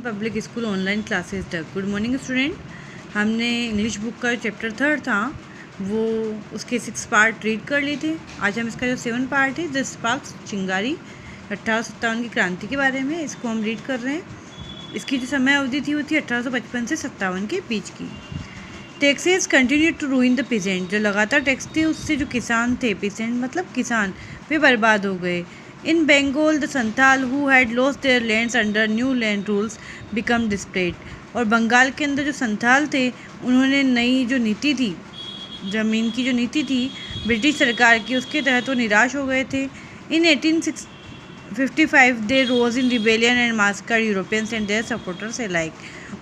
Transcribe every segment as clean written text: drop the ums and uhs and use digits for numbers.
Public school online classes तक। Good morning student. हमने English book का जो चैप्टर 3 था वो उसके 6 पार्ट रीड कर लिए थे। आज हम इसका जो 7 पार्ट है द स्पार्क्स चिंगारी 1857 की क्रांति के बारे में, इसको हम रीड कर रहे हैं। इसकी जो समय अवधि थी वो थी 1855 से 57 के बीच की। Taxes continue to ruin the peasant, जो लगातार टैक्स थे उससे जो किसान थे, पीजेंट मतलब किसान, वे बर्बाद हो गए। In Bengal the Santhal who had lost their lands under new land rules become desperate, और बंगाल के अंदर जो संथाल थे उन्होंने नई जो नीति थी, ज़मीन की जो नीति थी ब्रिटिश सरकार की, उसके तहत वो निराश हो गए थे। In 1855 they rose in rebellion and massacre Europeans and their supporters alike,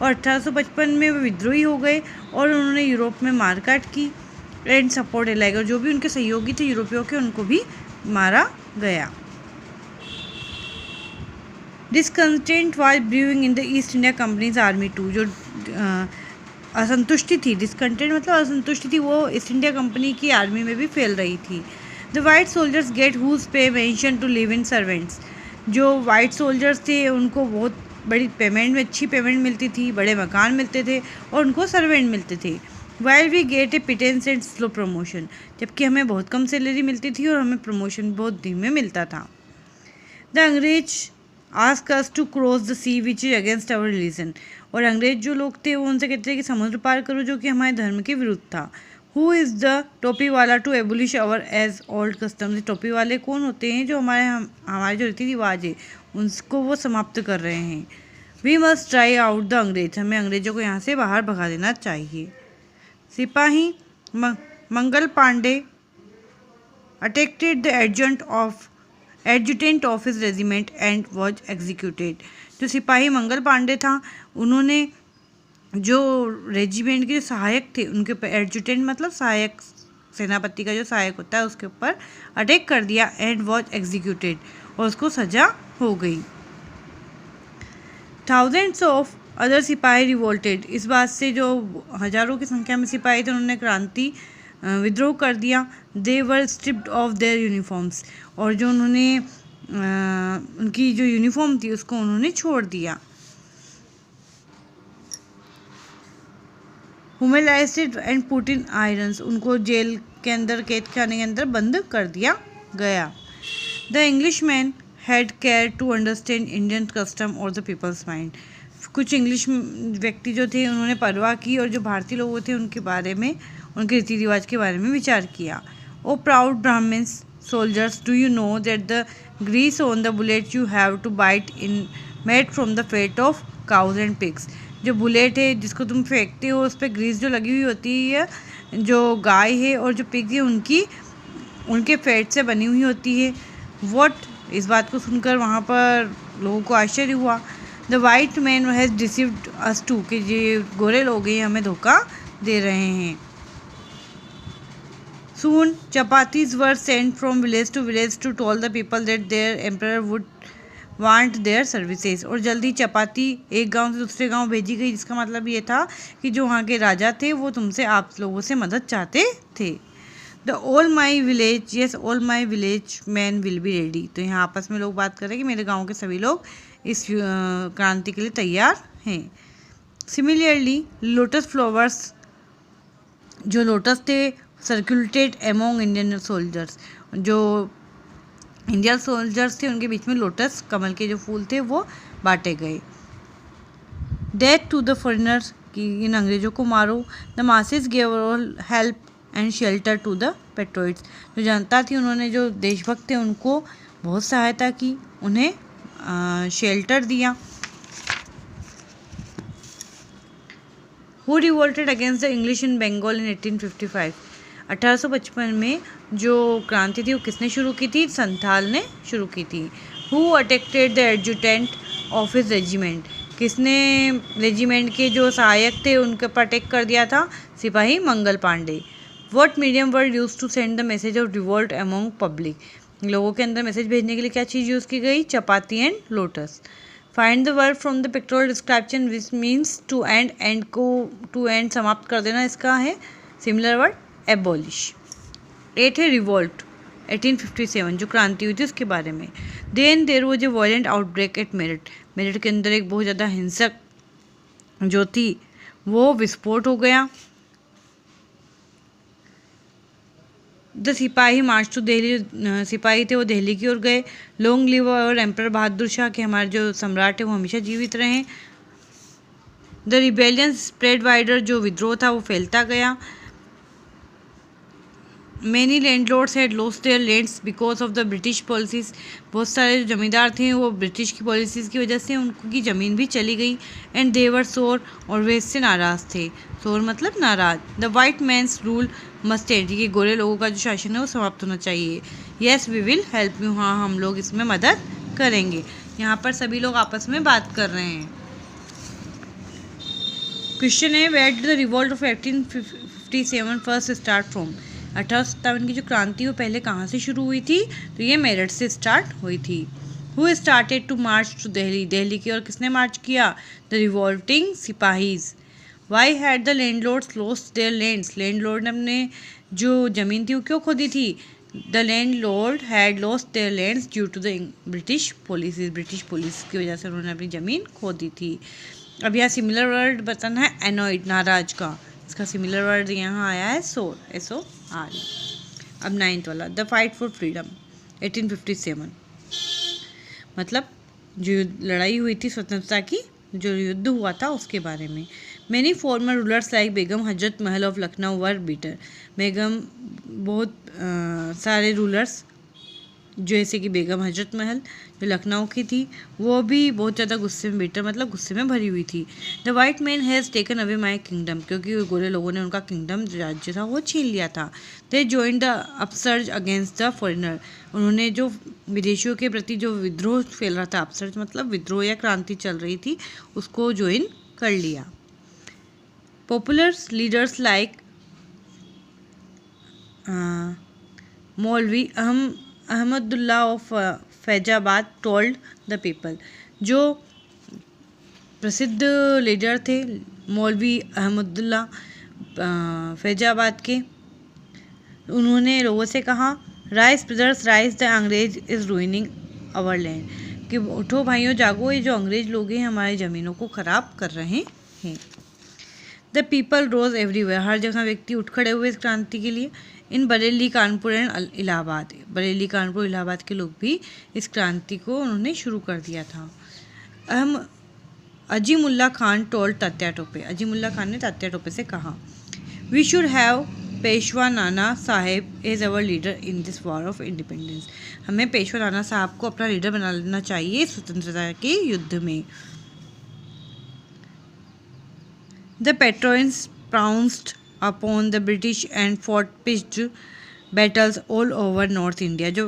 और 1855 में वो विद्रोही हो गए और उन्होंने यूरोप में मारकाट की एंड सपोर्ट अलाइक, और जो भी उनके सहयोगी थे यूरोपियों के उनको भी मारा गया। Discontent was brewing in the East India Company's army too, जो असंतुष्टि थी, डिसकंटेंट मतलब असंतुष्टि थी, वो ईस्ट इंडिया कंपनी की आर्मी में भी फैल रही थी। The white soldiers get huge pay mansion to live in servants, जो वाइट सोल्जर्स थे उनको बहुत बड़ी पेमेंट में, अच्छी पेमेंट मिलती थी, बड़े मकान मिलते थे और उनको सर्वेंट मिलते थे। While we get a pittance and slow promotion, जबकि हमें बहुत कम सैलरी मिलती थी और हमें प्रमोशन बहुत धीमे मिलता था। The angrez ask us to cross the sea which is against our religion, और अंग्रेज जो लोग थे वो उनसे कहते थे कि समुद्र पार करो, जो कि हमारे धर्म के विरुद्ध था। Who is the topi wala to abolish our age old customs, टोपी वाले कौन होते हैं जो हमारे जो रीति रिवाज है उनको वो समाप्त कर रहे हैं। We must try out the angrez, हमें अंग्रेजों को यहाँ से बाहर भगा देना चाहिए। Sipahi Mangal Pandey attacked the adjutant of his regiment and was executed, जो सिपाही मंगल पांडे था उन्होंने जो रेजिमेंट के सहायक थे उनके ऊपर, एडजुटेंट मतलब सहायक, सेनापति का जो सहायक होता है उसके ऊपर अटैक कर दिया एंड वॉज एग्जीक्यूटेड, और उसको सजा हो गई। थाउजेंड्स ऑफ अदर सिपाही रिवोल्टेड, इस बात से जो हजारों की संख्या में सिपाही थे उन्होंने क्रांति विद्रोह कर दिया। दे वर स्ट्रिप्ड ऑफ देयर यूनिफॉर्म्स, और जो उन्होंने उनकी जो यूनिफॉर्म थी उसको उन्होंने छोड़ दिया। ह्यूमिलाइज्ड एंड पुट इन आयरन्स, उनको जेल के अंदर, कैद खाने के अंदर बंद कर दिया गया। The English man had care to understand Indian custom और द पीपल्स माइंड, कुछ इंग्लिश व्यक्ति जो थे उन्होंने परवाह की और जो भारतीय लोग थे उनके बारे में, उनके रीति रिवाज के बारे में विचार किया। O proud Brahmans soldiers, do you know that the grease on the bullet you have to bite in made from the fat of cows and pigs, जो बुलेट है जिसको तुम फेंकते हो उस पर ग्रीस जो लगी हुई होती है, जो गाय है और जो पिग है उनके फैट से बनी हुई होती है। वॉट, इस बात को सुनकर वहाँ पर लोगों को आश्चर्य हुआ। The white man has deceived us too, कि ये गोरे लोग हैं हमें धोखा दे रहे हैं। Soon chapatis were sent from village to tell the people that their emperor would want their services, और जल्दी चपाती एक गांव से दूसरे गांव भेजी गई, जिसका मतलब ये था कि जो वहाँ के राजा थे वो तुमसे, आप लोगों से मदद चाहते थे। The all my village, yes all my village man will be ready, तो यहाँ आपस में लोग बात कर रहे हैं कि मेरे गाँव के सभी लोग इस क्रांति के लिए तैयार हैं। सिमिलरली लोटस फ्लावर्स, जो लोटस थे सर्कुलेटेड एमोंग इंडियन सोल्जर्स, जो इंडियन सोल्जर्स थे उनके बीच में लोटस कमल के जो फूल थे वो बांटे गए। डेथ टू द फॉरेनर्स, कि इन अंग्रेजों को मारो। The masses gave all help and shelter to the patriots, जो जनता थी उन्होंने, जो देशभक्त थे उनको बहुत सहायता की, उन्हें शेल्टर दिया। Who revolted against the English in Bengal in 1855, 1855 में जो क्रांति थी वो किसने शुरू की थी? संथाल ने शुरू की थी। Who attacked the adjutant of his regiment, किसने रेजिमेंट के जो सहायक थे उनके ऊपर अटैक कर दिया था? सिपाही Mangal Pandey. What medium were used to send the message of revolt among public, लोगों के अंदर मैसेज भेजने के लिए क्या चीज़ यूज़ की गई? Chapati and lotus. Find the word from the pictorial description which means to end, end को टू एंड समाप्त कर देना, इसका है सिमिलर वर्ड एबॉलिश। 8 है रिवोल्ट, 1857 जो क्रांति हुई थी उसके बारे में। Then there was a violent outbreak at Meerut. Meerut के अंदर एक बहुत ज़्यादा हिंसक जो थी वो विस्फोट हो गया। द सिपाही मार्च टू दिल्ली। सिपाही थे वो दिल्ली की ओर गए। लॉन्ग लिव और एम्पर बहादुर शाह के हमारे जो सम्राट है वो हमेशा जीवित रहें। The rebellion spread wider. जो विद्रोह था वो फैलता गया। Many landlords had lost their lands because of the British policies. बहुत सारे जो जमींदार थे वो ब्रिटिश की पॉलिसीज़ की वजह से उनकी ज़मीन भी चली गई। एंड देवर सोर, और वे इससे नाराज़ थे। सोर मतलब नाराज। The white man's rule must end. कि गोरे लोगों का जो शासन है वो समाप्त होना चाहिए। Yes we will help you. हाँ हम लोग इसमें मदद करेंगे। यहाँ पर सभी लोग आपस में बात कर रहे हैं। क्वेश्चन है where did the revolt of 1857 first start from. 1857 की जो क्रांति वो पहले कहाँ से शुरू हुई थी? तो ये मेरठ से स्टार्ट हुई थी। Who started to march to Delhi. Delhi की ओर किसने मार्च किया? The revolting sipahis. Why had the landlords lost their lands. Landlord ने अपने जो ज़मीन थी वो क्यों खो दी थी? The landlord had lost their lands due to the British policies. British policy की वजह से उन्होंने अपनी ज़मीन खो दी थी। अब यहाँ सिमिलर वर्ड बताना है एनॉइड, नाराज का। इसका सिमिलर वर्ड यहाँ आया है सोर, SOR। अब 9th वाला द फाइट फॉर फ्रीडम 1857। मतलब जो लड़ाई हुई थी स्वतंत्रता की, जो युद्ध हुआ था उसके बारे में। Many farmer rulers like Begum Hazrat Mahal of Lucknow were beater. बेगम बहुत सारे रूलर्स जैसे कि बेगम हजरत महल जो लखनऊ की थी वो भी बहुत ज़्यादा गुस्से में बीटर मतलब गुस्से में भरी हुई थी। The white man has taken away my kingdom. क्योंकि गोरे लोगों ने उनका किंगडम जो राज्य था वो छीन लिया था। They join the upsurge against the foreigner. उन्होंने जो विदेशियों के प्रति जो विद्रोह फैल रहा था, अपसर्ज मतलब विद्रोह या क्रांति चल रही थी, उसको ज्वाइन कर लिया। पॉपुलर लीडर्स लाइक मौलवी Ahmadullah of Faizabad told the people. जो प्रसिद्ध लीडर थे मौलवी अहमदुल्ला फैजाबाद के, उन्होंने लोगों से कहा राइस ब्रदर्स राइस द अंग्रेज इज़ रूइनिंग आवर लैंड। कि उठो भाइयों जागो, ये जो अंग्रेज लोग हैं हमारी ज़मीनों को ख़राब कर रहे हैं। The people rose everywhere. हर जगह व्यक्ति उठ खड़े हुए इस क्रांति के लिए। In Bareilly Kanpur and Allahabad. बरेली कानपुर इलाहाबाद के लोग भी इस क्रांति को उन्होंने शुरू कर दिया था। अजीमुल्ला खान टोल्ड तात्या टोपे। अजीमुल्ला खान ने तात्या टोपे से कहा we should have Peshwa Nana Sahib as our leader in this war of independence. हमें पेशवा नाना साहब को अपना लीडर बना लेना चाहिए स्वतंत्रता के युद्ध में। The Patriots pounced upon the British and fought pitched battles all over North India। जो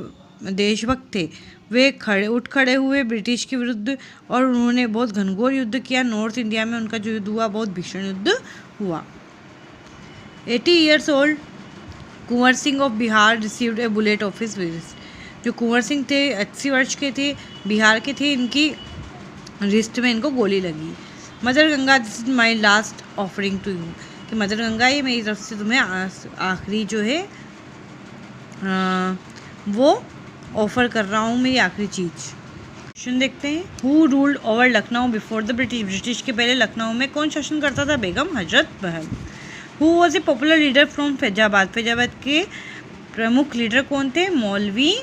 देशभक्त थे वे उठ खड़े हुए ब्रिटिश के विरुद्ध और उन्होंने बहुत घनघोर युद्ध किया। नॉर्थ इंडिया में उनका जो युद्ध हुआ बहुत भीषण युद्ध हुआ। 80 years old Kunwar Singh of Bihar received A bullet of his wrist. जो कुंवर सिंह थे 80 वर्ष के थे, बिहार के थे, इनकी रिस्ट में इनको गोली लगी। Mother Ganga this is my last offering to you. कि मदर गंगा ये मेरी तरफ से तुम्हें आखिरी जो है वो ऑफर कर रहा हूँ, मेरी आखिरी चीज़। क्वेश्चन देखते हैं। Who ruled over Lucknow before the British. British के पहले लखनऊ में कौन शासन करता था? Begum Hazrat Mahal. Who was a popular leader from Faizabad. Faizabad के प्रमुख लीडर कौन थे? मौलवी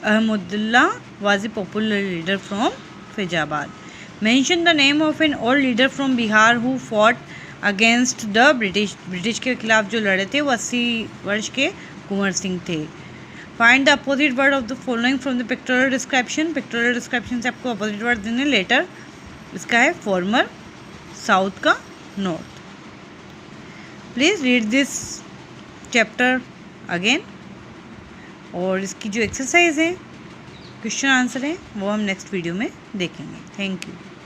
Ahmadullah was a popular leader from Faizabad. Mention the name of an old leader from Bihar who fought against the British। British के खिलाफ जो लड़े थे वो 80 वर्ष के कुंवर सिंह थे। Find the opposite word of the following from the pictorial description। Pictorial description से आपको अपोजिट वर्ड देने। लेटर इसका है फॉर्मर, साउथ का north. Please read this chapter again. और इसकी जो एक्सरसाइज है, क्वेश्चन आंसर है, वो हम नेक्स्ट वीडियो में देखेंगे। Thank you.